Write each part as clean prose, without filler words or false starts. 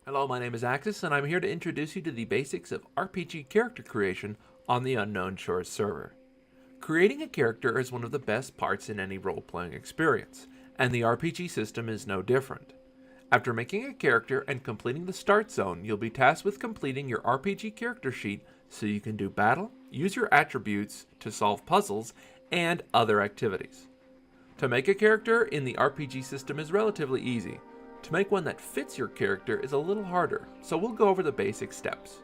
Hello, my name is Axis, and I'm here to introduce you to the basics of RPG character creation on the Unknown Shores server. Creating a character is one of the best parts in any role-playing experience, and the RPG system is no different. After making a character and completing the start zone, you'll be tasked with completing your RPG character sheet so you can do battle, use your attributes to solve puzzles, and other activities. To make a character in the RPG system is relatively easy. To make one that fits your character is a little harder, so we'll go over the basic steps.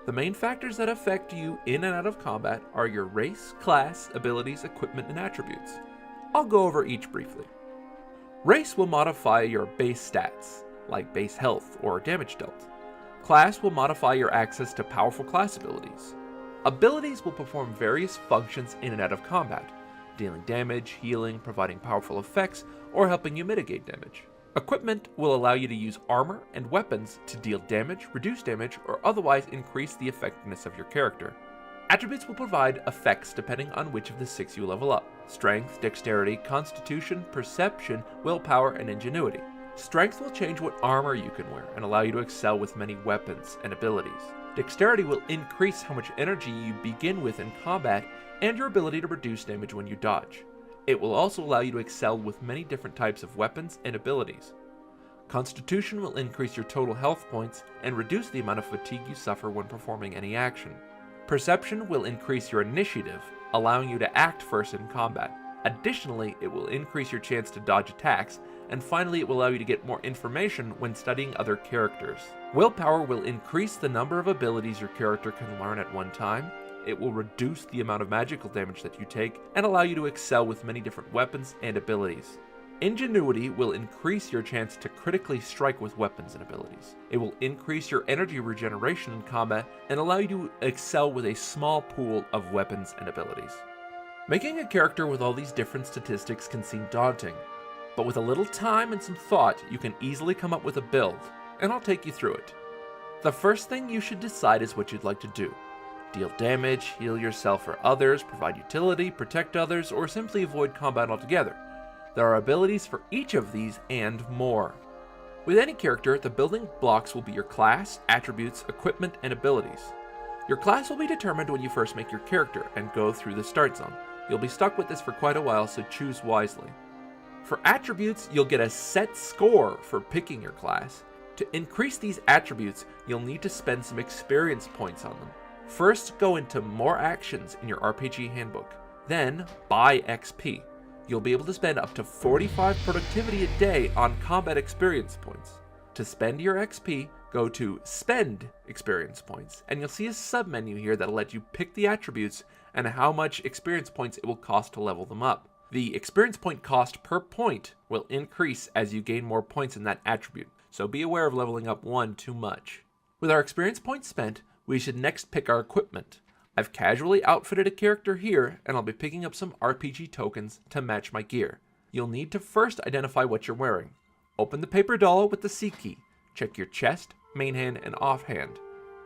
The main factors that affect you in and out of combat are your race, class, abilities, equipment, and attributes. I'll go over each briefly. Race will modify your base stats, like base health or damage dealt. Class will modify your access to powerful class abilities. Abilities will perform various functions in and out of combat, dealing damage, healing, providing powerful effects, or helping you mitigate damage. Equipment will allow you to use armor and weapons to deal damage, reduce damage, or otherwise increase the effectiveness of your character. Attributes will provide effects depending on which of the 6 you level up: strength, dexterity, constitution, perception, willpower, and ingenuity. Strength will change what armor you can wear and allow you to excel with many weapons and abilities. Dexterity will increase how much energy you begin with in combat and your ability to reduce damage when you dodge. It will also allow you to excel with many different types of weapons and abilities. Constitution will increase your total health points and reduce the amount of fatigue you suffer when performing any action. Perception will increase your initiative, allowing you to act first in combat. Additionally, it will increase your chance to dodge attacks, and finally it will allow you to get more information when studying other characters. Willpower will increase the number of abilities your character can learn at one time. It will reduce the amount of magical damage that you take and allow you to excel with many different weapons and abilities. Ingenuity will increase your chance to critically strike with weapons and abilities. It will increase your energy regeneration in combat and allow you to excel with a small pool of weapons and abilities. Making a character with all these different statistics can seem daunting, but with a little time and some thought, you can easily come up with a build, and I'll take you through it. The first thing you should decide is what you'd like to do. Deal damage, heal yourself or others, provide utility, protect others, or simply avoid combat altogether. There are abilities for each of these and more. With any character, the building blocks will be your class, attributes, equipment, and abilities. Your class will be determined when you first make your character and go through the start zone. You'll be stuck with this for quite a while, so choose wisely. For attributes, you'll get a set score for picking your class. To increase these attributes, you'll need to spend some experience points on them. First, go into More Actions in your RPG handbook. Then, buy XP. You'll be able to spend up to 45 productivity a day on combat experience points. To spend your XP, go to Spend Experience Points, and you'll see a submenu here that'll let you pick the attributes and how much experience points it will cost to level them up. The experience point cost per point will increase as you gain more points in that attribute, so be aware of leveling up one too much. With our experience points spent, we should next pick our equipment. I've casually outfitted a character here, and I'll be picking up some RPG tokens to match my gear. You'll need to first identify what you're wearing. Open the paper doll with the C key. Check your chest, main hand, and offhand.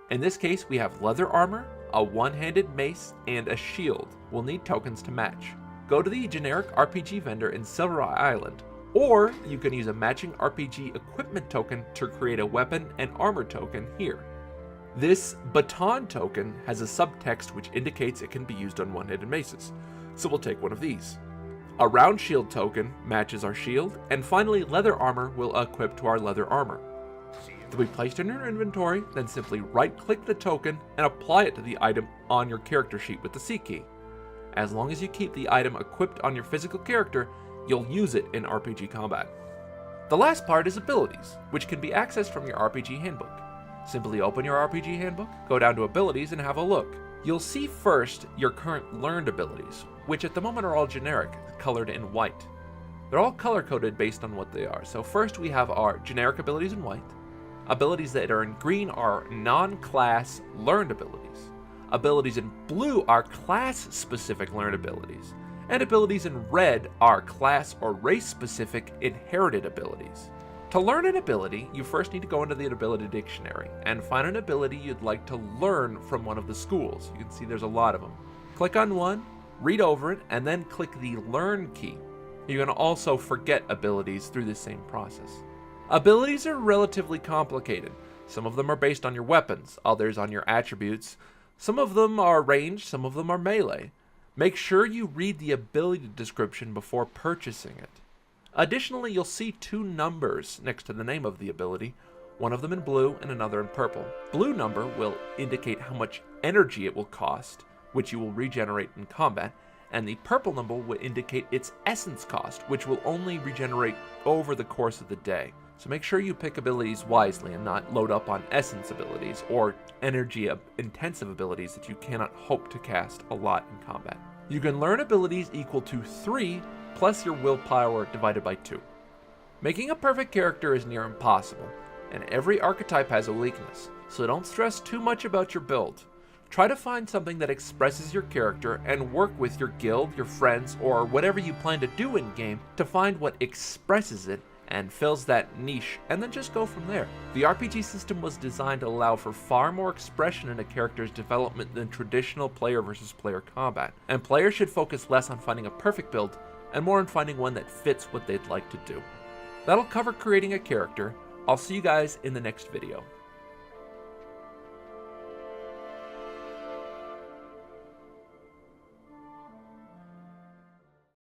In this case, we have leather armor, a one-handed mace, and a shield. We'll need tokens to match. Go to the generic RPG vendor in Silver Island, or you can use a matching RPG equipment token to create a weapon and armor token here. This baton token has a subtext which indicates it can be used on one-handed maces, so we'll take one of these. A round shield token matches our shield, and finally leather armor will equip to our leather armor. To be placed in your inventory, then simply right-click the token and apply it to the item on your character sheet with the C key. As long as you keep the item equipped on your physical character, you'll use it in RPG combat. The last part is abilities, which can be accessed from your RPG handbook. Simply open your RPG handbook, go down to abilities, and have a look. You'll see first your current learned abilities, which at the moment are all generic, colored in white. They're all color-coded based on what they are. So first we have our generic abilities in white. Abilities that are in green are non-class learned abilities. Abilities in blue are class-specific learned abilities. And abilities in red are class or race-specific inherited abilities. To learn an ability, you first need to go into the ability dictionary and find an ability you'd like to learn from one of the schools. You can see there's a lot of them. Click on one, read over it, and then click the Learn key. You're going to also forget abilities through the same process. Abilities are relatively complicated. Some of them are based on your weapons, others on your attributes. Some of them are ranged, some of them are melee. Make sure you read the ability description before purchasing it. Additionally, you'll see two numbers next to the name of the ability, one of them in blue and another in purple. Blue number will indicate how much energy it will cost, which you will regenerate in combat, and the purple number will indicate its essence cost, which will only regenerate over the course of the day. So make sure you pick abilities wisely and not load up on essence abilities or energy intensive abilities that you cannot hope to cast a lot in combat. You can learn abilities equal to 3 plus your willpower divided by 2. Making a perfect character is near impossible, and every archetype has a weakness, so don't stress too much about your build. Try to find something that expresses your character and work with your guild, your friends, or whatever you plan to do in-game to find what expresses it and fills that niche, and then just go from there. The RPG system was designed to allow for far more expression in a character's development than traditional player versus player combat, and players should focus less on finding a perfect build and more on finding one that fits what they'd like to do. That'll cover creating a character. I'll see you guys in the next video.